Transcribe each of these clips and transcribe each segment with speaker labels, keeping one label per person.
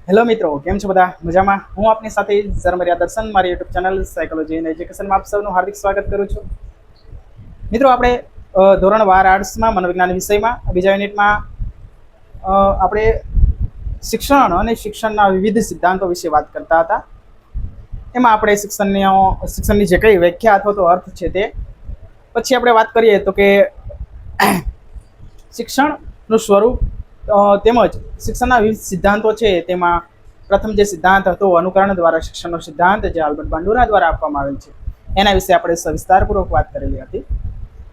Speaker 1: Hello મિત્રો, કેમ છો બધા? મજામાં? હું આપની સાથે ઝરમરિયા દર્શન, મારી યુટ્યુબ ચેનલ સાયકોલોજી એન્ડ એજ્યુકેશનમાં આપ સૌનું હાર્દિક સ્વાગત કરું છું. મિત્રો, આપણે ધોરણ 12 આર્ટ્સમાં મનોવિજ્ઞાન વિષયમાં બીજા યુનિટમાં આપણે શિક્ષણ અને શિક્ષણના વિવિધ સિદ્ધાંતો વિશે વાત કરતા હતા. એમાં આપણે શિક્ષણની જે કઈ વ્યાખ્યા અથવા તો અર્થ છે તે પછી આપણે વાત કરીએ તો કે શિક્ષણનું સ્વરૂપ તેમજ શિક્ષણના વિવિધ સિદ્ધાંતો છે. તેમાં પ્રથમ જે સિદ્ધાંત હતો અનુકરણ દ્વારા શિક્ષણનો સિદ્ધાંત, જે આલ્બર્ટ બાંડુરા દ્વારા આપવામાં આવેલ છે, એના વિશે આપણે સવિસ્તારપૂર્વક વાત કરેલી હતી.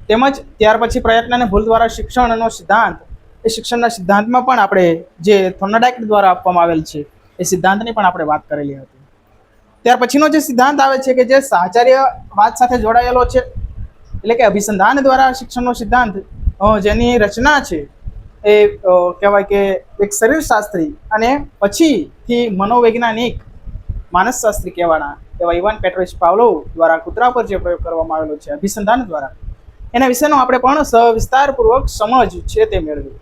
Speaker 1: તેમજ ત્યાર પછી પ્રયત્ન અને ભૂલ દ્વારા શિક્ષણનો સિદ્ધાંત, એ શિક્ષણના સિદ્ધાંતમાં પણ આપણે જે થોર્નડાઇક દ્વારા આપવામાં આવેલ છે એ સિદ્ધાંતની પણ આપણે વાત કરેલી હતી. ત્યાર પછીનો જે સિદ્ધાંત આવે છે કે જે સાહચર્યવાદ સાથે જોડાયેલો છે, એટલે કે અભિસંધાન દ્વારા શિક્ષણનો સિદ્ધાંત, જેની રચના છે એ કહેવાય કે એક શરીરશાસ્ત્રી અને પછીથી મનોવૈજ્ઞાનિક માનસશાસ્ત્રી કહેવાના એવા ઇવાન પેટ્રોવિચ પાવલોવ દ્વારા કૂતરા પર જે પ્રયોગ કરવામાં આવેલો છે અભિસંધાન દ્વારા, એના વિશેનો આપણે પણ સવિસ્તારપૂર્વક સમજ છે તે મેળવી.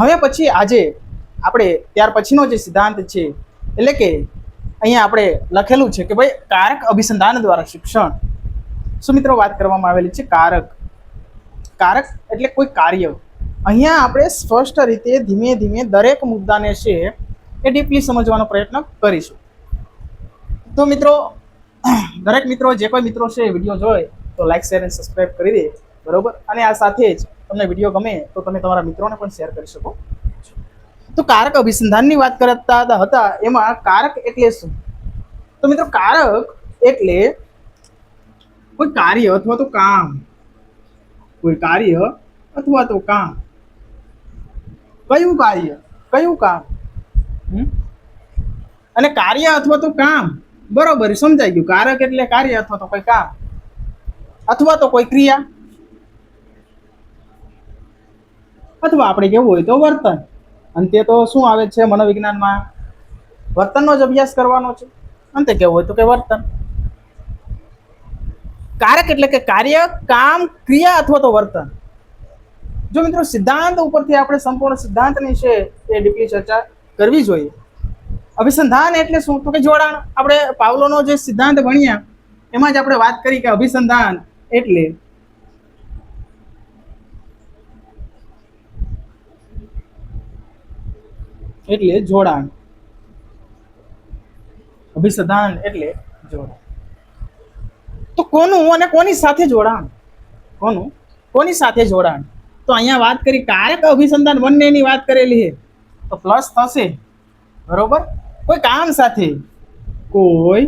Speaker 1: હવે પછી આજે આપણે ત્યાર પછીનો જે સિદ્ધાંત છે, એટલે કે અહીંયા આપણે લખેલું છે કે ભાઈ કારક અભિસંધાન દ્વારા શિક્ષણ. શું મિત્રો વાત કરવામાં આવેલી છે? કારક એટલે કોઈ કાર્ય. અહીંયા આપણે સ્પષ્ટ રીતે ધીમે ધીમે દરેક મુદ્દાને છે એ ડીપલી સમજવાનો પ્રયત્ન કરીશું. તો મિત્રો, દરેક મિત્રો, જે કોઈ મિત્રો છે વિડીયો જોઈ તો લાઈક, શેર અને સબસ્ક્રાઈબ કરી દે, બરોબર. અને આ સાથે જ તમને વિડીયો ગમે તો તમે તમારા મિત્રોને પણ શેર કરી શકો. તો કારક અભિસંધાનની વાત કરતા હતા, એમાં કારક એટલે શું? તો મિત્રો, કારક એટલે કોઈ કાર્ય અથવા તો કામ, કોઈ કાર્ય અથવા તો કામ. કયું કાર્ય, કયું કામ? અને કાર્ય અથવા તો કામ, બરોબર, સમજાઈ ગયું. કારક એટલે કાર્ય અથવા તો કોઈ કામ અથવા તો કોઈ ક્રિયા, અથવા આપણે કેવું હોય તો વર્તન. અંતે તો શું આવે છે મનોવિજ્ઞાનમાં? વર્તનનો જ અભ્યાસ કરવાનો છે. અંતે કેવું હોય તો કે વર્તન. કારક એટલે કે કાર્ય, કામ, ક્રિયા અથવા તો વર્તન. જો મિત્રો, સિદ્ધાંત ઉપરથી આપણે સંપૂર્ણ સિદ્ધાંતની છે એ ડીપલી ચર્ચા કરવી જોઈએ. અભિસંધાન એટલે શું? તો કે જોડાણ. આપણે પાવલોનો જે સિદ્ધાંત ભણ્યા એમાં જ આપણે વાત કરી કે અભિસંધાન એટલે જોડાણ. અભિસંધાન એટલે જોડાણ. તો કોનું અને કોની સાથે જોડાણ? કોની સાથે જોડાણ? તો અહીંયા વાત કરી કારક અભિસંધાન બંનેની વાત કરેલી છે, તો પ્લસ થશે, બરોબર. કોઈ કામ સાથે, કોઈ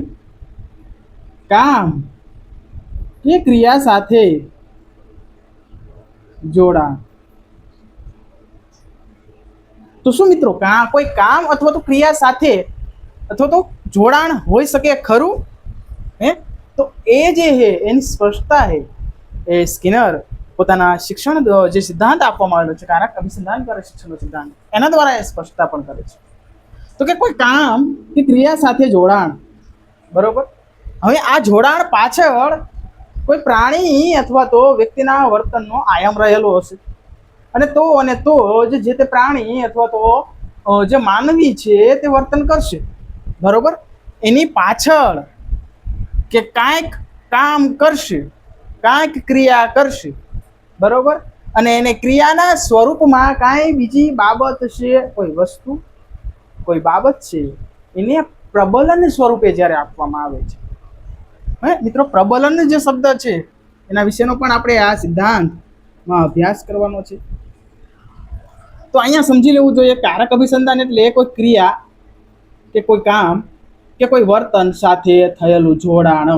Speaker 1: કામ કે ક્રિયા સાથે જોડાણ. તો શું મિત્રો, કોઈ કામ અથવા તો ક્રિયા સાથે અથવા તો જોડાણ હોઈ શકે ખરું? તો એ જે છે એની સ્પષ્ટતા છે એ સ્કિનર પોતાના શિક્ષણ જે સિદ્ધાંત આપવામાં આવેલો છે, કારક અભિસંધાન દ્વારા શિક્ષણનો સિદ્ધાંત, એના દ્વારા એ સ્પષ્ટતા પણ કરે છે. તો કે કોઈ કામ કે ક્રિયા સાથે જોડાણ, બરોબર. હવે આ જોડાણ પાછળ કોઈ પ્રાણી અથવા તો વ્યક્તિના વર્તનનો આયામ રહેલો હશે. અને તો જે તે પ્રાણી અથવા તો જે માનવી છે તે વર્તન કરશે, બરોબર. એની પાછળ કે કાંઈક કામ કરશે, કાંઈક ક્રિયા કરશે, બરોબર. અને એને ક્રિયાના સ્વરૂપમાં કાંઈ બીજી બાબત છે, કોઈ વસ્તુ, કોઈ બાબત છે, એને પ્રબલન સ્વરૂપે જ્યારે આપવામાં આવે છે. મિત્રો, પ્રબલન જે શબ્દ છે એના વિશેનો પણ આપણે આ સિદ્ધાંતમાં અભ્યાસ કરવાનો છે. તો અહીંયા સમજી લેવું જોઈએ, કારક અભિસંધાન એટલે કોઈ ક્રિયા કે કોઈ કામ કે કોઈ વર્તન સાથે થયેલું જોડાણ.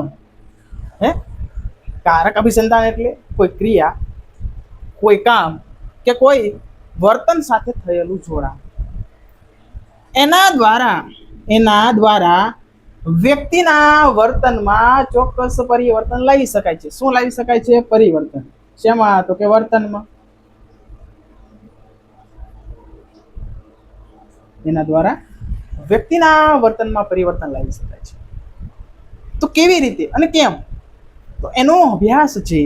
Speaker 1: કારક અભિસંધાન એટલે કોઈ ક્રિયા, કોઈ કામ કે કોઈ વર્તન સાથે થયેલું જોડાણ. એના દ્વારા વ્યક્તિના વર્તનમાં ચોક્કસ પરિવર્તન લાવી શકાય છે. શું લાવી શકાય છે? પરિવર્તન. શેમાં? તો કે વર્તનમાં. એના દ્વારા વ્યક્તિના વર્તનમાં પરિવર્તન લાવી શકાય છે. તો કેવી રીતે અને કેમ? તો એનો અભ્યાસ છે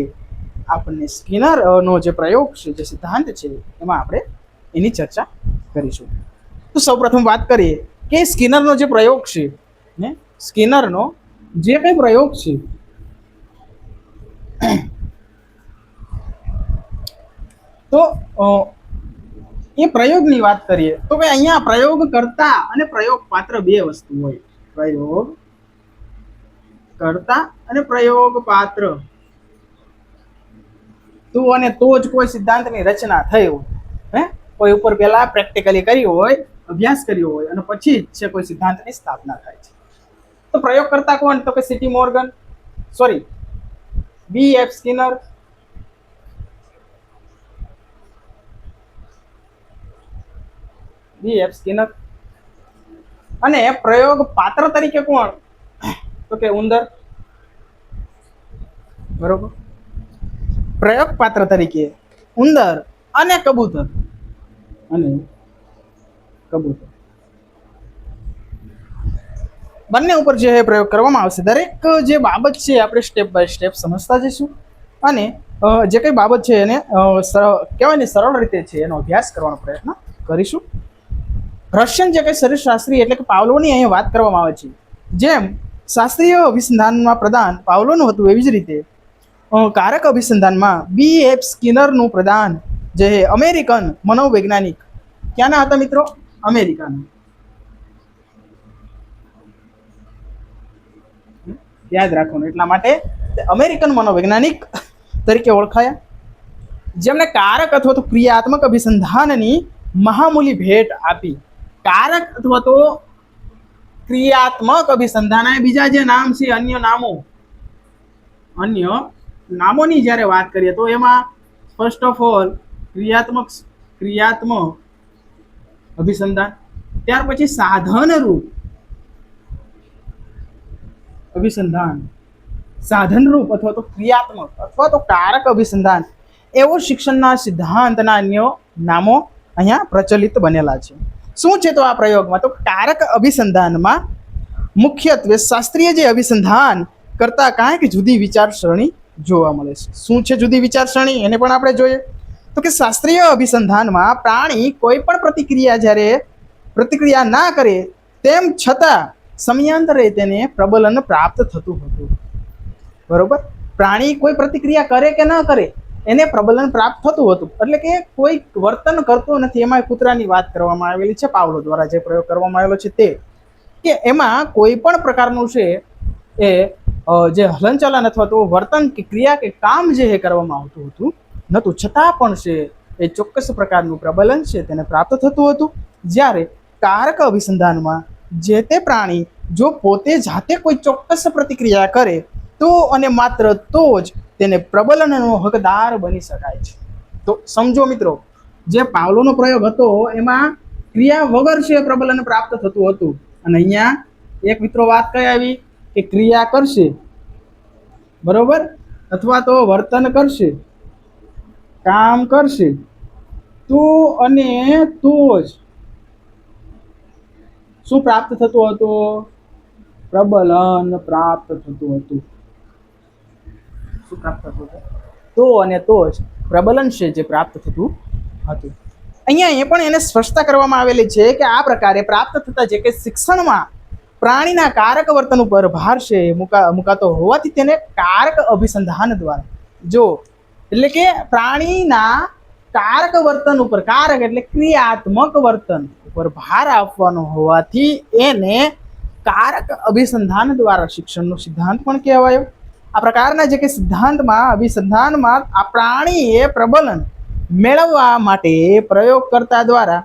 Speaker 1: આપણને સ્કિનરનો જે પ્રયોગ છે, જે સિદ્ધાંત છે, એમાં આપણે એની ચર્ચા કરીશું. તો સૌપ્રથમ વાત કરીએ કે સ્કિનરનો જે પ્રયોગ છે ને, સ્કિનરનો જે કંઈ પ્રયોગ છે તો એ પ્રયોગની વાત કરીએ તો કે અહીંયા પ્રયોગ કરતા અને પ્રયોગ પાત્ર બે વસ્તુ હોય. પ્રયોગ કરતા અને પ્રયોગ પાત્ર, તું અને તો જ કોઈ સિદ્ધાંતની રચના થઈ હોય, હે કોઈ ઉપર પહેલા પ્રેક્ટિકલી કર્યું હોય, અભ્યાસ કર્યો હોય અને પછી જ છે કોઈ સિદ્ધાંતની સ્થાપના થાય છે. તો પ્રયોગ કરતા કોણ? તો કે C T Morgan, sorry BF Skinner, BF Skinner. અને પ્રયોગ પાત્ર તરીકે કોણ? તો કે ઉંદર, બરોબર. પ્રયોગ પાત્ર તરીકે ઉંદર અને કબૂતર, અને કબૂતર બંને ઉપર જે પ્રયોગ કરવામાં આવશે. દરેક જે બાબત છે આપણે સ્ટેપ બાય સ્ટેપ સમજતા જઈશું અને જે કઈ બાબત છે એને કહેવાય ને સરળ રીતે છે એનો અભ્યાસ કરવાનો પ્રયત્ન કરીશું. રશિયન જે કઈ શરીરશાસ્ત્રી એટલે કે પાવલોની અહીંયા વાત કરવામાં આવે છે. જેમ શાસ્ત્રીય અભિસંધાનમાં પ્રદાન પાવલોનું હતું એવી જ રીતે કારક અભિસંધાનમાં BF સ્કિનરનું પ્રદાન જે અમેરિકન મનોવૈજ્ઞાનિક, ક્યાંના હતા મિત્રો? અમેરિકાના. યાદ રાખવાનું એટલા માટે અમેરિકન મનોવૈજ્ઞાનિક તરીકે ઓળખાયા, જેમણે કારક અથવા તો ક્રિયાત્મક અભિસંધાનની મહામૂલી ભેટ આપી. કારક અથવા તો ક્રિયાત્મક અભિસંધાન, બીજા જે નામ છે અન્ય નામોની જ્યારે વાત કરીએ તો એમાં ફર્સ્ટ ઓફ ઓલ ક્રિયાત્મક અભિસંધાન, ત્યાર પછી સાધનરૂપ અભિસંધાન, સાધનરૂપ અથવા તો ક્રિયાત્મક અથવા તો કારક અભિસંધાન, એવો શિક્ષણના સિદ્ધાંતના અન્ય નામો અહીંયા પ્રચલિત બનેલા છે. શું છે તો આ પ્રયોગમાં? તો કારક અભિસંધાનમાં મુખ્યત્વે શાસ્ત્રીય જે અભિસંધાન કરતા કાંઈક જુદી વિચારસરણી જોવા મળે છે. શું છે જુદી વિચારસરણી? એને પણ આપણે જોઈએ તો કે શાસ્ત્રીય અભિસંધાનમાં પ્રાણી કોઈ પણ પ્રતિક્રિયા ના કરે તેમ છતાં સમયાંતરે તેને પ્રબલન પ્રાપ્ત થતું હતું. બરોબર. પ્રાણી કોઈ પ્રતિક્રિયા કરે કે ન કરે એને પ્રબલન પ્રાપ્ત થતું હતું. એટલે કે કોઈ વર્તન કરતો નથી. એમાં કૂતરાની વાત કરવામાં આવેલી છે પાવલો દ્વારા, જે પ્રયોગ કરવામાં આવેલો છે તે કે એમાં કોઈ પણ પ્રકારનું છે એ જે હલનચલન અથવા તો વર્તન કે ક્રિયા કે કામ જે કરવામાં આવતું હતું નહોતું, છતાં પણ છે એ ચોક્કસ પ્રકારનું પ્રબલન છે તેને પ્રાપ્ત થતું હતું. જ્યારે કારક અભિસંધાનમાં જે તે પ્રાણી જો પોતે જાતે કોઈ ચોક્કસ પ્રતિક્રિયા કરે તો અને માત્ર તો જ તેને પ્રબલનનો હકદાર બની શકાય છે. તો સમજો મિત્રો, જે પાવલોનો પ્રયોગ હતો એમાં ક્રિયા વગર છે પ્રબલન પ્રાપ્ત થતું હતું, અને અહીંયા એક મિત્રો વાત કઈ આવી કે ક્રિયા કરશે, બરોબર, અથવા તો વર્તન કરશે, કામ કરશે તો અને તો જ શું પ્રાપ્ત થતું હતું? પ્રબલન પ્રાપ્ત થતું હતું. શું પ્રાપ્ત થતું હતું? તો અને તો જ પ્રબલન છે જે પ્રાપ્ત થતું હતું. અહીંયા એ પણ એને સ્પષ્ટતા કરવામાં આવેલી છે કે આ પ્રકારે પ્રાપ્ત થતા જે કે શિક્ષણમાં પ્રાણીના કારક વર્તન ઉપર ભાર છે મુકાતો હોવાથી તેને કારક અભિસંધાન દ્વારા એટલે કે પ્રાણીના કારક વર્તન ઉપર, કારક એટલે ક્રિયાત્મક વર્તન ઉપર ભાર આપવાનો હોવાથી એને કારક અભિસંધાન દ્વારા શિક્ષણનો સિદ્ધાંત પણ કહેવાયો. આ પ્રકારના જે કે અભિસંધાનમાં આ પ્રાણીએ પ્રબલન મેળવવા માટે પ્રયોગકર્તા દ્વારા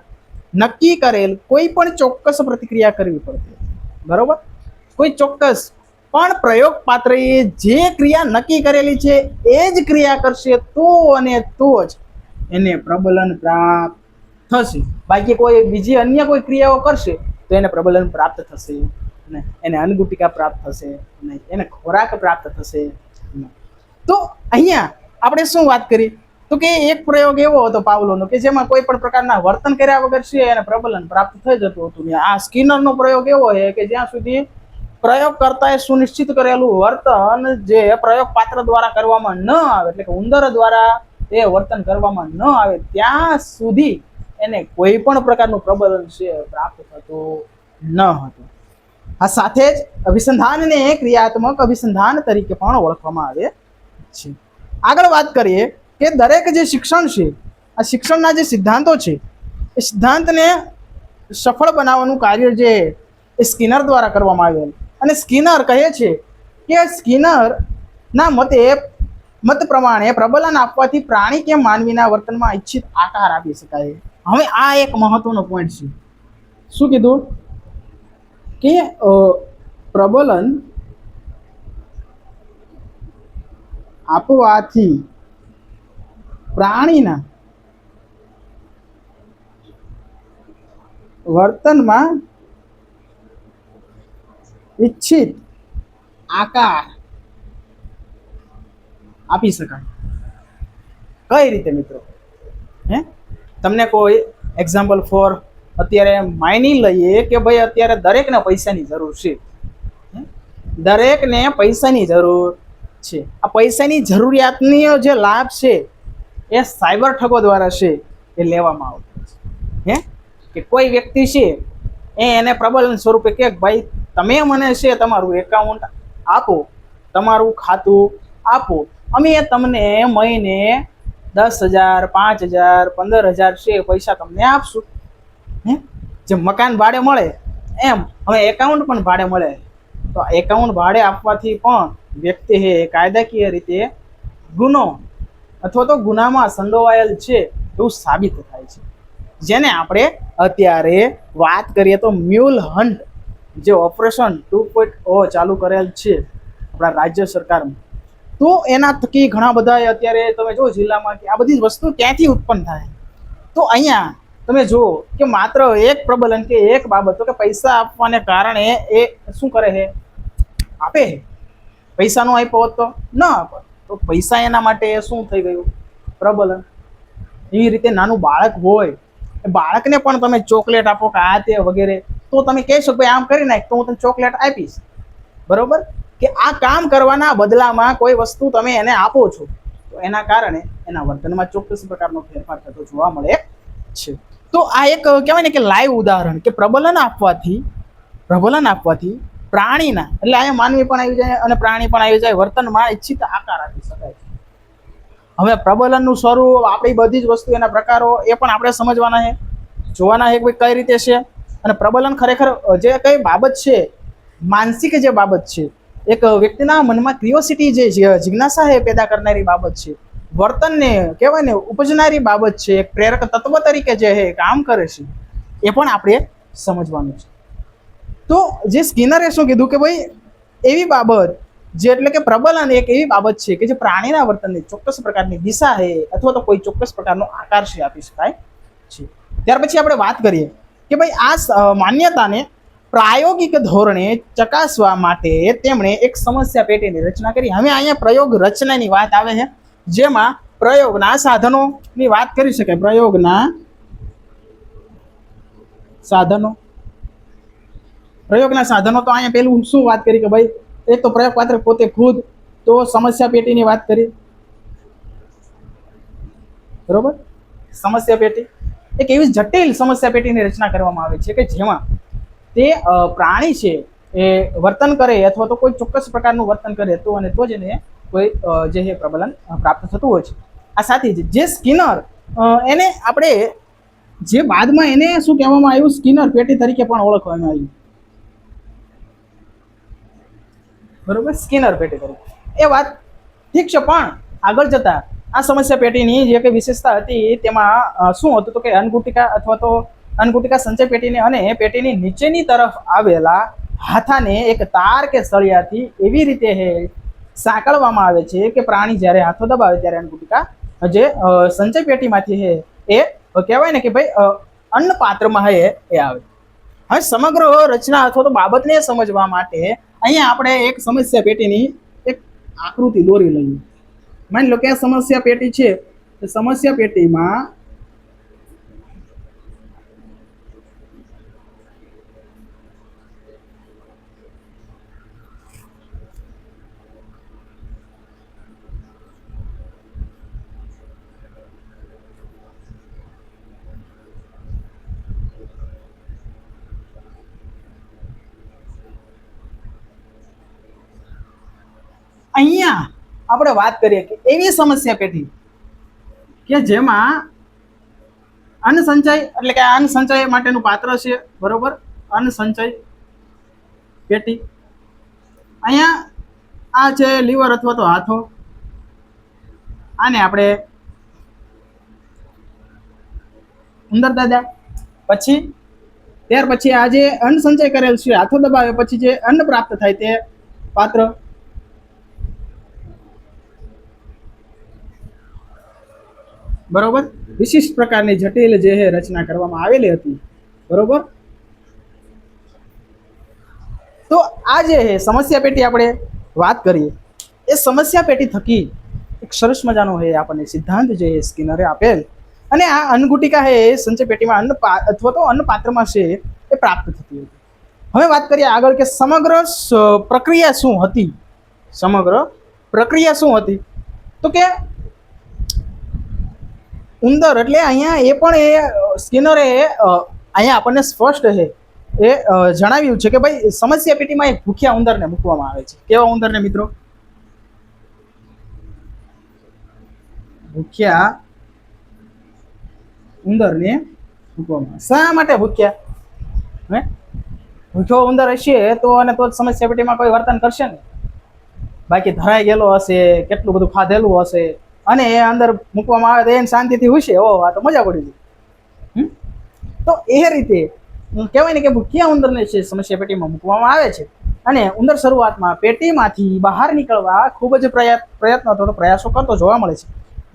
Speaker 1: નક્કી કરેલ કોઈ પણ ચોક્કસ પ્રતિક્રિયા કરવી પડતી. બરોબર. કોઈ ચોક્કસ પણ પ્રયોગ પાત્રએ જે ક્રિયા નક્કી કરેલી છે એ જ ક્રિયા કરશે તો અને તો જ એને પ્રબલન પ્રાપ્ત થશે. બાકી કોઈ બીજી અન્ય કોઈ ક્રિયાઓ કરશે તો એને પ્રબલન પ્રાપ્ત થશે નહીં, એને અન્નગુટિકા પ્રાપ્ત થશે નહીં, એને ખોરાક પ્રાપ્ત થશે નહીં. તો અહીંયા આપણે શું વાત કરી તો કે એક પ્રયોગ એવો હતો પાવલોનો કે જેમાં કોઈ પણ પ્રકારના વર્તન કર્યા વગર છે એને પ્રબલન પ્રાપ્ત થઈ જતું હતું. આ સ્કિનરનો પ્રયોગ એવો છે કે જ્યાં સુધી પ્રયોગકર્તાએ સુનિશ્ચિત કરેલું વર્તન જે પ્રયોગ પાત્ર દ્વારા કરવામાં ન આવે, એટલે કે ઉંદર દ્વારા એ વર્તન કરવામાં ન આવે ત્યાં સુધી એને કોઈ પણ પ્રકારનું પ્રબલન છે પ્રાપ્ત થતું ન હતું. આ સાથે જ અભિસંધાનને ક્રિયાત્મક અભિસંધાન તરીકે પણ ઓળખવામાં આવે છે. આગળ વાત કરીએ કે દરેક જે શિક્ષણ છે, આ શિક્ષણના જે સિદ્ધાંતો છે એ સિદ્ધાંતને સફળ બનાવવાનું કાર્ય જે સ્કિનર દ્વારા કરવામાં આવેલ. અને સ્કિનર કહે છે કે સ્કિનરના મત પ્રમાણે પ્રબલન આપવાથી પ્રાણી કે માનવીના વર્તનમાં ઈચ્છિત આકાર આપી શકાય. હવે આ એક મહત્વનો પોઈન્ટ છે. શું કીધું કે પ્રબલન આપવાથી પ્રાણીના વર્તનમાં ઈચ્છિત આકાર આપી શકાય. કઈ રીતે મિત્રો? હે તમને કોઈ એક્ઝામ્પલ ફોર અત્યારે માની લઈએ કે ભાઈ અત્યારે દરેકને પૈસાની જરૂર છે. દરેકને પૈસાની જરૂર છે. આ પૈસાની જરૂરિયાતની જે લાભ છે એ સાયબર ઠગો દ્વારા છે એ લેવામાં આવતો છે. કે કોઈ વ્યક્તિ છે એને પ્રબલન સ્વરૂપે કે ભાઈ તમે મને છે તમારું એકાઉન્ટ આપો, તમારું ખાતું આપો, અમે તમને મહિને 10,000, 5,000, 15,000 છે પૈસા તમને આપશું. જે મકાન ભાડે મળે એમ હવે એકાઉન્ટ પણ ભાડે મળે. તો એકાઉન્ટ ભાડે આપવાથી પણ વ્યક્તિ હે કાયદાકીય રીતે ગુનો અથવા તો ગુનામાં સંડોવાયેલ છે એવું સાબિત થાય છે. જેને આપણે અત્યારે વાત કરીએ તો મ્યુલ હન્ટ જે ઓપરેશન 2.0 ચાલુ કરેલ છે આપણા રાજ્ય સરકારમાં, તો એના થકી ઘણા બધા અત્યારે તમે જો જિલ્લામાં કે આ બધી વસ્તુ ક્યાંથી ઉત્પન્ન થાય. તો અહીંયા તમે જુઓ કે માત્ર એક પ્રબલન કે એક બાબત કે પૈસા આપવાને કારણે એ શું કરે છે? આપે. પૈસા નો આપ્યો હોત તો ન આપે. તો પૈસા એના માટે શું થઈ ગયું? પ્રબલન. એવી રીતે નાનું બાળક હોય, બાળકને પણ તમે ચોકલેટ આપો કે આ તે વગેરે, તો તમે કહેશો ભાઈ આમ કરી નાખ તો હું તને ચોકલેટ આપીશ. બરોબર? કે આ કામ કરવાના બદલામાં કોઈ વસ્તુ તમે એને આપો છો, તો એના કારણે એના વર્તનમાં ચોક્કસ પ્રકારનો ફેરફાર થતો જોવા મળે છે. તો આ એક કહેવાય ને કે લાઈવ ઉદાહરણ કે પ્રબલન આપવાથી પ્રાણીના એટલે અહીંયા માનવી પણ આવી જાય અને પ્રાણી પણ આવી જાય, વર્તનમાં ઈચ્છિત આકાર આપી શકાય. હવે પ્રબલનનું સ્વરૂપ, આપણી બધી જ વસ્તુ, એના પ્રકારો એ પણ આપણે સમજવાના છે, જોવાના છે કઈ રીતે છે. અને પ્રબલન ખરેખર જે કઈ બાબત છે, માનસિક જે બાબત છે, એક વ્યક્તિના મનમાં ક્રિયોસિટી જે જિજ્ઞાસા એ પેદા કરનારી બાબત છે, વર્તનને કહેવાય ને ઉપજનારી બાબત છે, એક પ્રેરક તત્વ તરીકે જે કામ કરે છે, એ પણ આપણે સમજવાનું છે. તો જે સ્કિનરે શું કીધું કે ભાઈ એવી બાબત જે એટલે કે પ્રબલન એક એવી બાબત છે કે જે પ્રાણીના વર્તનની ચોક્કસ પ્રકારની દિશા છે અથવા તો કોઈ ચોક્કસ પ્રકારનો આકાર છે આપી શકાય છે. ત્યાર પછી આપણે વાત કરીએ કે ભાઈ આ માન્યતાને પ્રાયોગિક ધોરણે ચકાસવા માટે તેમણે એક સમસ્યા પેટીની રચના કરી. હવે અહીંયા પ્રયોગ રચનાની વાત આવે છે, જેમાં પ્રયોગના સાધનોની વાત કરી શકાય. પ્રયોગના સાધનો તો અહીંયા પેલું શું વાત કરી કે ભાઈ એક તો પ્રયોગ પાત્ર પોતે ખુદ, તો સમસ્યા પેટીની વાત કરી. બરોબર? સમસ્યા પેટી એક એવી જટિલ સમસ્યા પેટીની રચના કરવામાં આવે છે કે જેમાં તે પ્રાણી છે એ વર્તન કરે અથવા તો કોઈ ચોક્કસ પ્રકારનું વર્તન કરે તો અને તો જ એને કોઈ જે પ્રબલન પ્રાપ્ત થતું હોય છે. આ સાથે જ જે સ્કિનર એને આપણે જે બાદમાં એને શું કહેવામાં આવ્યું? સ્કિનર પેટી તરીકે પણ ઓળખવામાં આવ્યું. બરોબર? સ્કિનર પેટી તરીકે એ વાત ઠીક છે, પણ આગળ જતા આ સમસ્યા પેટીની જે કઈ વિશેષતા હતી તેમાં શું હતું તો કે અન્નગુટિકા સંચય પેટીને અને પેટીની નીચેની તરફ આવેલા હાથાને એક તાર કે સળિયાથી એવી રીતે સાંકળવામાં આવે છે કે પ્રાણી જ્યારે હાથો દબાવે ત્યારે અન્નગુટિકા જે સંચય પેટીમાંથી એ કહેવાય ને કે ભાઈ અન્ન પાત્રમાં એ આવે. હવે સમગ્ર રચના અથવા તો બાબતને સમજવા માટે અહીંયા આપણે એક સમસ્યા પેટીની એક આકૃતિ દોરી લઈએ. માની લો કે આ સમસ્યા પેટી છે, તો સમસ્યા પેટીમાં અહીંયા આપણે વાત કરીએ કે એવી સમસ્યા પેટી કે જેમાં અન્ન સંચય એટલે કે અન્ન સંચય માટેનું પાત્ર છે, બરોબર, અન્ન સંચય પેટી. અહીંયા આ છે લીવર અથવા તો હાથો, આને આપણે ઉંદર દાદા. પછી ત્યાર પછી આ જે અન્ન સંચય કરેલ છે, હાથો દબાવે પછી જે અન્ન પ્રાપ્ત થાય તે પાત્ર. બરોબર, વિશિષ્ટ પ્રકારની જટિલ જે રચના કરવામાં આવેલી હતી, બરોબર. તો આ જે સમસ્યા પેટી આપણે વાત કરીએ, એ સમસ્યા પેટી થકી એક સરસ મજાનો આપણને સિદ્ધાંત જે સ્કિનરે આપેલ, અને આ અન્નગુટિકા સંચય પેટીમાં અન્ન અથવા તો અન્ન પાત્રમાં છે એ પ્રાપ્ત થતી હતી. હવે વાત કરીએ આગળ કે સમગ્ર પ્રક્રિયા શું હતી. સમગ્ર પ્રક્રિયા શું હતી તો કે ઉંદર એટલે અહીંયા એ પણ એ સ્કિનરે અહીંયા આપણને સ્પષ્ટ એ જણાવ્યું છે કે ભાઈ સમસ્યા પેટીમાં એક ભૂખ્યા ઉંદરને મૂકવામાં આવે છે. કેવા ઉંદરને મિત્રો? ભૂખ્યા ઉંદરને મૂકવામાં. શા માટે ભૂખ્યા? ભૂખ્યો ઉંદર હશે તો અને તો જ સમસ્યા પેટીમાં કોઈ વર્તન કરશે ને, બાકી ધરાઈ ગયેલો હશે, કેટલું બધું ખાધેલું હશે અને એ અંદર મૂકવામાં આવે તો એને શાંતિથી હુશે, ઓ આ તો મજા પડી ગઈ. તો એ રીતે કહેવાય ને કે ભૂખ્યા ઉંદરને છે સમસ્યા પેટીમાં મૂકવામાં આવે છે. અને ઉંદર શરૂઆતમાં પેટીમાંથી બહાર નીકળવા ખૂબ જ પ્રયત્નો અથવા પ્રયાસો કરતો જોવા મળે છે,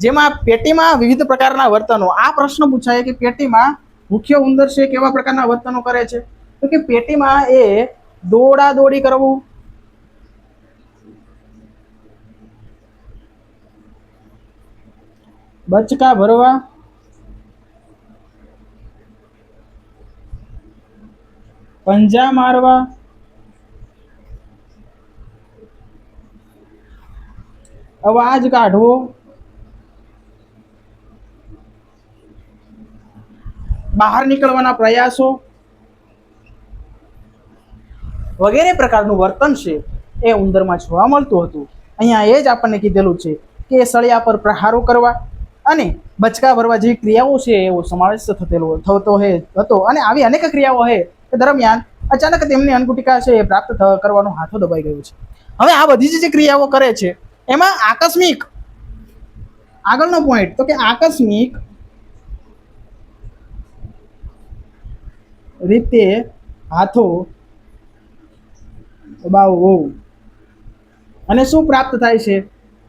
Speaker 1: જેમાં પેટીમાં વિવિધ પ્રકારના વર્તનો. આ પ્રશ્ન પૂછાય કે પેટીમાં ભૂખ્યો ઉંદર છે કેવા પ્રકારના વર્તનો કરે છે, તો કે પેટીમાં એ દોડા દોડી કરવું, બચકા ભરવા, પંજા મારવા, અવાજ કાઢવો, બહાર નીકળવાના પ્રયાસો વગેરે પ્રકારનું વર્તન છે એ ઉંદરમાં જોવા મળતું હતું. અહીંયા એ જ આપણને કીધેલું છે કે સળિયા પર પ્રહારો કરવા અને બચકા ભરવા જેવી ક્રિયાઓ છે એવો સમાવેશ થતો હતો. અને આવી અનેક ક્રિયાઓ એ દરમિયાન અચાનક તેમની અન્નગુટિકા છે એ પ્રાપ્ત કરવાનો હાથો દબાઈ ગયો છે. હવે આ બધી જે ક્રિયાઓ કરે છે એમાં આકસ્મિક, આગળનો પોઈન્ટ તો કે આકસ્મિક રીતે હાથો દબાવવો અને શું પ્રાપ્ત થાય છે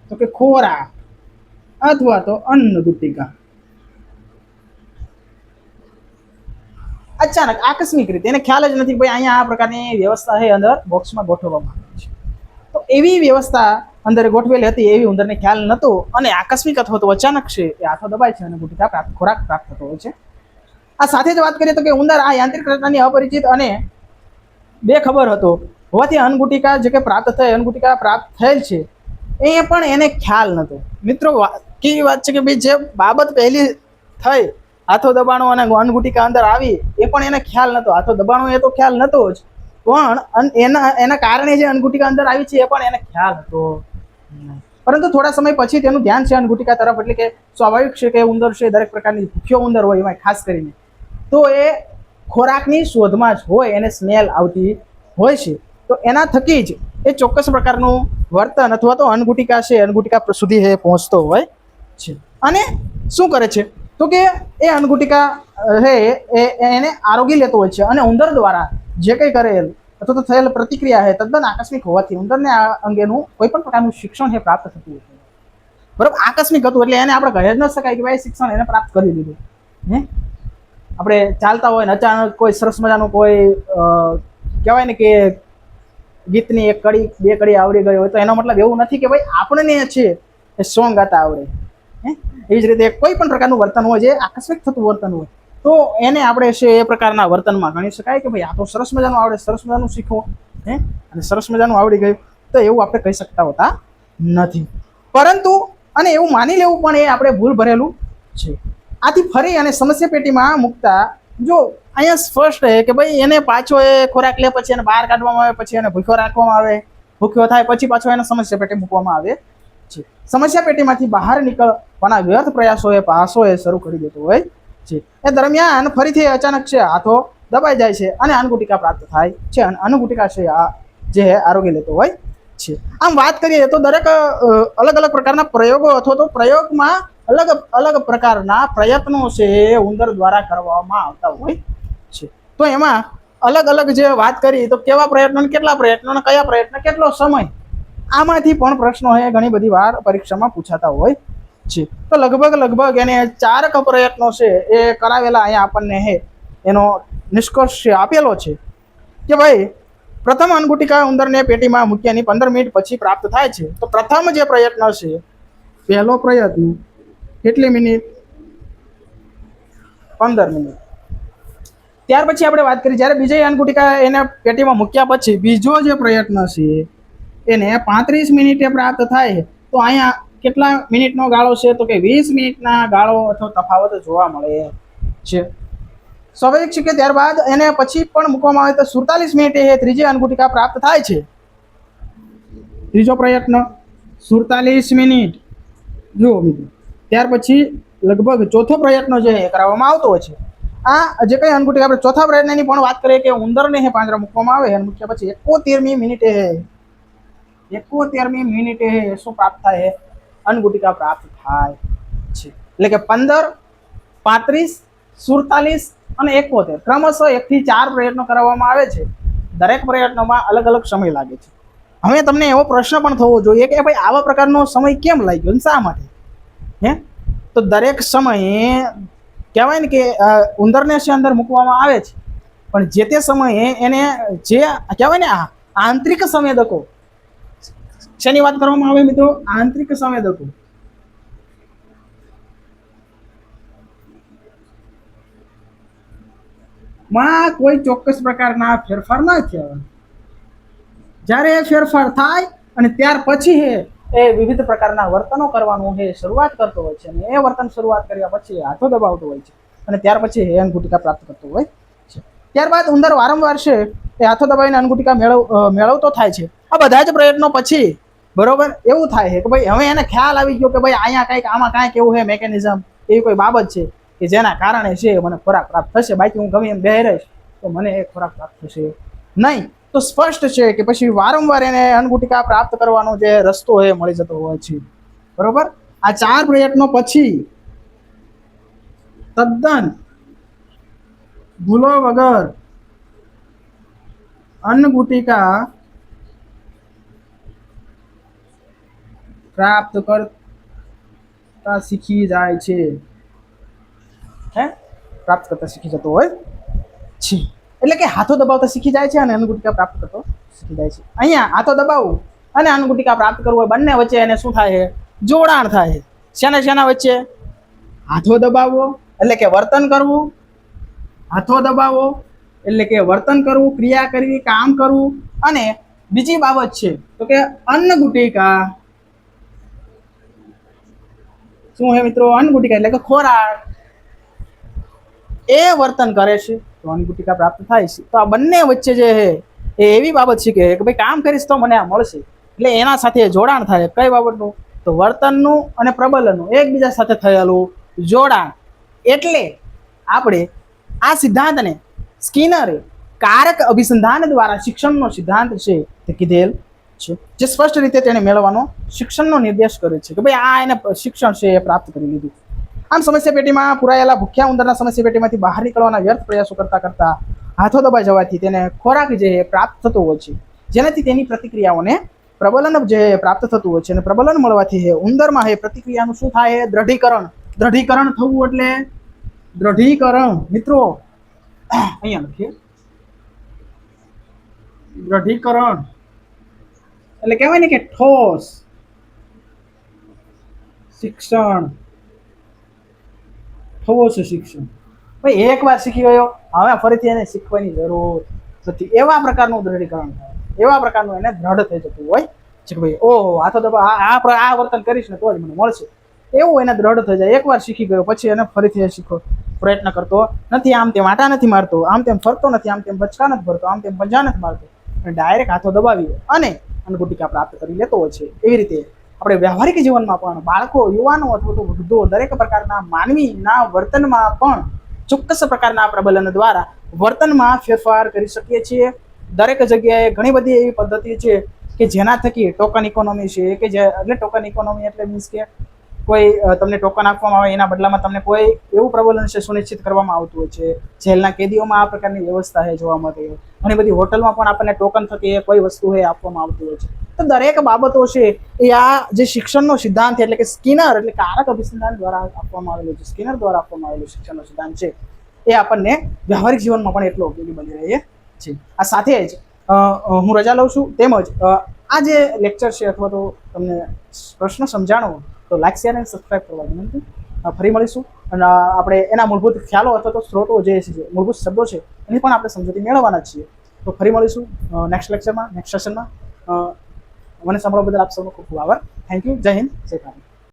Speaker 1: તો કે ખોરાક અથવા તો અન્નગુટિકા. અચાનક આકસ્મિક રીતે, એને ખ્યાલ જ નથી ભાઈ અહીંયા આ પ્રકારની વ્યવસ્થા અંદર બોક્સમાં ગોઠવવામાં આવી છે. તો એવી વ્યવસ્થા અંદર ગોઠવેલી હતી, એવી ઉંદરને ખ્યાલ નહોતો અને આકસ્મિક અથવા તો અચાનક છે એ હાથો દબાય છે અને ગુટિકા ખોરાક પ્રાપ્ત થતો હોય છે. આ સાથે જ વાત કરીએ તો કે ઉંદર આ યાંત્રિક રચનાની અપરિચિત અને બેખબર હતો હોવાથી અન્નગુટિકા જે કે પ્રાપ્ત થયેલ છે એ પણ એને ખ્યાલ નહોતો. મિત્રો કેવી વાત છે કે ભાઈ જે બાબત પહેલી થઈ, હાથો દબાણો અને અન્નગુટિકા અંદર આવી, એ પણ એને ખ્યાલ નહોતો. હાથો દબાણો એ તો ખ્યાલ નહોતો જ, પણ એના કારણે જે અન્નગુટિકા અંદર આવી છે એ પણ એને ખ્યાલ હતો. પરંતુ થોડા સમય પછી તેનું ધ્યાન છે અન્નગુટિકા તરફ. એટલે કે સ્વાભાવિક છે કે ઉંદર છે દરેક પ્રકારની ભૂખ્યો ઉંદર હોય એમાં ખાસ કરીને તો એ ખોરાકની શોધમાં જ હોય, એને સ્મેલ આવતી હોય છે. તો એના થકી જ એ ચોક્કસ પ્રકારનું વર્તન અથવા તો અન્નગુટિકા સુધી પહોંચતો હોય છે. અને શું કરે છે તો કે એ અન્નગુટિકા એને આરોગી લેતો હોય છે અને ઉંદર દ્વારા જે કંઈ કરેલ અથવા તો થયેલ પ્રતિક્રિયા તદ્દન આકસ્મિક હોવાથી ઉંદરને આ અંગેનું કોઈ પણ પ્રકારનું શિક્ષણ પ્રાપ્ત થતું હતું. બરાબર, આકસ્મિક હતું એટલે એને આપણે કહી જ ન શકાય કે ભાઈ શિક્ષણ એને પ્રાપ્ત કરી દીધું. આપણે ચાલતા હોય ને અચાનક કોઈ સરસ મજાનું કોઈ કહેવાય ને કે ગીતની એક કડી બે કડી આવડી ગઈ હોય તો એનો મતલબ એવું નથી કે ભાઈ આપણને છે એ સોંગ ગાતા આવડે. એવી જ રીતે કોઈ પણ પ્રકારનું વર્તન હોય જે આકસ્મિક થતું વર્તન હોય તો એને આપણે છે એ પ્રકારના વર્તનમાં ગણી શકાય કે ભાઈ આ તો સરસ મજાનું આવડે, સરસ મજાનું શીખવું અને સરસ મજાનું આવડી ગયું, તો એવું આપણે કહી શકતા હોતા નથી. પરંતુ અને એવું માની લેવું પણ એ આપણે ભૂલ ભરેલું છે. આથી ફરી અને સમસ્યા પેટીમાં મૂકતા જો અહીંયા સ્પષ્ટ કે ભાઈ એને પાછો એ ખોરાક લે પછી એને બહાર કાઢવામાં આવે, પછી એને ભૂખ્યો રાખવામાં આવે, ભૂખ્યો થાય પછી પાછો એને સમસ્યા પેટી મૂકવામાં આવે છે. સમસ્યા પેટીમાંથી બહાર નીકળવાના વ્યર્થ પ્રયાસોએ પાસોએ શરૂ કરી દેતો હોય છે. એ દરમિયાન ફરીથી અચાનક છે હાથો દબાઈ જાય છે અને અન્નગુટિકા પ્રાપ્ત થાય છે અને અન્નગુટિકા છે આ જે આરોગ્ય લેતો હોય છે. આમ વાત કરીએ તો દરેક અલગ અલગ પ્રકારના પ્રયોગો અથવા તો પ્રયોગમાં અલગ અલગ પ્રકારના પ્રયત્નો છે એ ઉંદર દ્વારા કરવામાં આવતા હોય છે. તો એમાં અલગ અલગ જે વાત કરી તો કેવા પ્રયત્નો કેટલા પ્રયત્નો અને કયા પ્રયત્ન કેટલો સમય, આમાંથી પણ પ્રશ્નો એ ઘણી બધી વાર પરીક્ષામાં પૂછાતા હોય છે. તો લગભગ એને 4 પ્રયત્નો છે એ કરાવેલા અહીંયા આપણને એનો નિષ્કર્ષ આપેલો છે કે ભાઈ પ્રથમ અન્નગુટિકા ઉંદરને પેટીમાં મૂક્યાની 15 મિનિટ પછી પ્રાપ્ત થાય છે. તો પ્રથમ જે પ્રયત્ન છે, પહેલો પ્રયત્ન કેટલી મિનિટ? 15 મિનિટ. ત્યાર પછી આપણે વાત કરી જ્યારે બીજી અન્નગુટિકા એને પેટીમાં મૂક્યા પછી બીજો જે પ્રયત્ન છે એને 35 મિનિટે પ્રાપ્ત થાય. તો અહીંયા કેટલા મિનિટનો ગાળો છે? તો કે 20 મિનિટના ગાળો અથવા તફાવત જોવા મળે છે. સ્વાભાવિક છે કે ત્યારબાદ એને પછી પણ મૂકવામાં આવે તો 47 મિનિટે એ ત્રીજી અન્નગુટિકા પ્રાપ્ત થાય છે. ત્રીજો પ્રયત્ન 47 મિનિટ. જુઓ મિત્રો, ત્યાર પછી લગભગ ચોથો પ્રયત્ન જે કરાવવામાં આવતો હોય છે. આ જે કઈ અન્નગુટિકા આપણે ચોથા પ્રયત્નની પણ વાત કરીએ કે ઉંદરને પાંજરા મૂકવામાં આવે અને મૂક્યા પછી 71મી મિનિટે શું પ્રાપ્ત થાય? અન્નગુટિકા પ્રાપ્ત થાય છે. એટલે કે 15, 35, 47 અને 71 ક્રમશઃ 1 થી 4 પ્રયત્નો કરાવવામાં આવે છે. દરેક પ્રયત્નોમાં અલગ અલગ સમય લાગે છે. હવે તમને એવો પ્રશ્ન પણ થવો જોઈએ કે ભાઈ આવા પ્રકારનો સમય કેમ લાગ્યો, શા માટે? તો દરેક સમયે કહેવાય ને કે ઉંદરને અંદર મૂકવામાં આવે છે, પણ જે તે સમયે એને જે કહેવાય ને આંતરિક સંવેદકો, શેની વાત કરવામાં આવે મિત્રો? આંતરિક સંવેદકો. માં કોઈ ચોક્કસ પ્રકારના ફેરફાર ના થયા. જ્યારે એ ફેરફાર થાય અને ત્યાર પછી એ વિવિધ પ્રકારના વર્તનો કરવાનું શરૂઆત કરતો હોય છે અને એ વર્તન શરૂઆત કર્યા પછી હાથો દબાવતો હોય છે અને ત્યાર પછી એ અન્નગુટિકા પ્રાપ્ત કરતો હોય છે. ત્યારબાદ ઉંદર વારંવાર છે એ હાથો દબાવીને અન્નગુટિકા મેળવતો થાય છે. આ બધા જ પ્રયત્નો પછી બરોબર એવું થાય છે કે ભાઈ હવે એને ખ્યાલ આવી ગયો કે ભાઈ અહીંયા કંઈક આમાં કાંઈક એવું છે મેકેનિઝમ, એવી કોઈ બાબત છે કે જેના કારણે છે મને ખોરાક પ્રાપ્ત થશે. બાકી હું ગમે એમ બેહી રહીશ તો મને એ ખોરાક પ્રાપ્ત થશે નહીં. તો સ્પષ્ટ છે કે પછી વારંવાર એને અન્નગુટિકા પ્રાપ્ત કરવાનો જે રસ્તો એ મળી જતો હોય છે. બરોબર, આ 4 પ્રયત્નો પછી તદ્દન ભૂલો વગર અન્નગુટિકા પ્રાપ્ત કરતા શીખી જાય છે. પ્રાપ્ત કરતા શીખી જતો હોય છે. એટલે કે હાથો દબાવતા શીખી જાય છે અને અન્નગુટિકા પ્રાપ્ત કરતો શીખી જાય છે. અહીંયા હાથો દબાવવું અને અન્નગુટિકા પ્રાપ્ત કરવું બંને વચ્ચે એને શું થાય છે? જોડાણ થાય છે. શેના વચ્ચે? હાથો દબાવવો એટલે કે વર્તન કરવું, હાથો દબાવવો એટલે કે વર્તન કરવું, ક્રિયા કરવી, કામ કરવું, અને બીજી બાબત છે તો કે અન્નગુટિકા શું હે મિત્રો? અન્નગુટિકા એટલે કે ખોરાક એ વર્તન કરે છે તો અન્નગુટિકા પ્રાપ્ત થાય છે. તો આ બંને વચ્ચે જે છે એ એવી બાબત શીખે કે ભાઈ કામ કરીશ તો મને આ મળશે. એટલે એના સાથે જોડાણ થાય. કઈ બાબતનું? તો વર્તનનું અને પ્રબલનનું એકબીજા સાથે થયેલું જોડાણ. એટલે આપણે આ સિદ્ધાંતને સ્કિનરે કારક અભિસંધાન દ્વારા શિક્ષણનો સિદ્ધાંત છે તે કીધેલ છે, જે સ્પષ્ટ રીતે તેને મેળવવાનો શિક્ષણનો નિર્દેશ કરે છે કે ભાઈ આ એને શિક્ષણ છે એ પ્રાપ્ત કરી લીધું. આમ સમસ્યા પેટીમાં પુરાયેલા ભૂખ્યા ઉંદરના સમસ્યા પેટીમાંથી બહાર નીકળવાના વ્યર્થ પ્રયાસો કરતા હાથો દબાઈ જવાથી તેને ખોરાક જે પ્રાપ્ત થતો હોય છે, જેનાથી તેની પ્રતિક્રિયાઓને પ્રબલન જે પ્રાપ્ત થતું હોય છે અને પ્રબલન મળવાથી ઉંદરમાં પ્રતિક્રિયાનું શું થાય? દ્રઢીકરણ થવું. એટલે દ્રઢીકરણ મિત્રો અહીંયા લખીએ. દ્રઢીકરણ એટલે કહેવાય ને કે ઠોસ શિક્ષણ. ઠોસ શિક્ષણ. ભાઈ એકવાર શીખી ગયો હવે ફરીથી એને શીખવાની જરૂર નથી. એવા પ્રકારનું દ્રઢીકરણ થાય, એવા પ્રકારનું એને દ્રઢ થઈ જતું હોય છે કે ભાઈ ઓહો હાથો દબા આ વર્તન કરીશ ને તો જ મને મળશે, એવું એને દ્રઢ થઈ જાય. એકવાર શીખી ગયો પછી એને ફરીથી શીખો પ્રયત્ન કરતો નથી, આમ તેમ આટા નથી મારતો, આમ તેમ ફરતો નથી, આમ તેમ બચકા નથી ભરતો, આમ તેમ પંજા નથી મારતો, ડાયરેક્ટ હાથો દબાવી અને અન્નગુટિકા પ્રાપ્ત કરી લેતો હોય છે. એવી રીતે આપણે વ્યવહારિક જીવનમાં પણ બાળકો, યુવાનો અથવા તો વૃદ્ધો દરેક પ્રકારના માનવીના વર્તનમાં પણ ચોક્કસ પ્રકારના પ્રબલન દ્વારા વર્તનમાં ફેરફાર કરી શકીએ છીએ. દરેક જગ્યાએ ઘણી બધી એવી પદ્ધતિ છે કે જેના થકી ટોકન ઇકોનોમી છે કે જે એટલે ટોકન ઇકોનોમી એટલે મીન્સ કે કોઈ તમને ટોકન આપવામાં આવે એના બદલામાં તમને કોઈ એવું પ્રબલન છે સુનિશ્ચિત કરવામાં આવતું હોય છે. જેલના કેદીઓમાં આ પ્રકારની વ્યવસ્થા છે જોવા મળતી હોય. ઘણી બધી હોટલમાં પણ આપણને ટોકન થકી કોઈ વસ્તુ છે આપવામાં આવતી હોય છે. તો દરેક બાબતો છે એ આ જે શિક્ષણનો સિદ્ધાંત એટલે કે સ્કિનર એટલે કારક અભિસંધાન દ્વારા આપવામાં આવેલો છે, સ્કિનર દ્વારા આપવામાં આવેલો શિક્ષણનો સિદ્ધાંત છે એ આપણને વ્યવહારિક જીવનમાં પણ એટલો ઉપયોગી બની રહે છે. આ સાથે જ હું રજા લઉં છું. તેમજ આ જે લેક્ચર છે અથવા તો તમને પ્રશ્ન સમજાણો તો લાઈક, શેર અને સબસ્ક્રાઈબ કરવા વિનંતી. ફરી મળીશું અને આપણે એના મૂળભૂત ખ્યાલો અથવા તો સ્ત્રોતો જે છે, મૂળભૂત શબ્દો છે એની પણ આપણે સમજૂતી મેળવવાના છીએ. તો ફરી મળીશું નેક્સ્ટ લેક્ચરમાં, નેક્સ્ટ સેશનમાં. મને સાંભળવા બદલ આપ સૌનો ખૂબ ખૂબ આભાર. Thank you. જય હિન્દ, જય ભારત.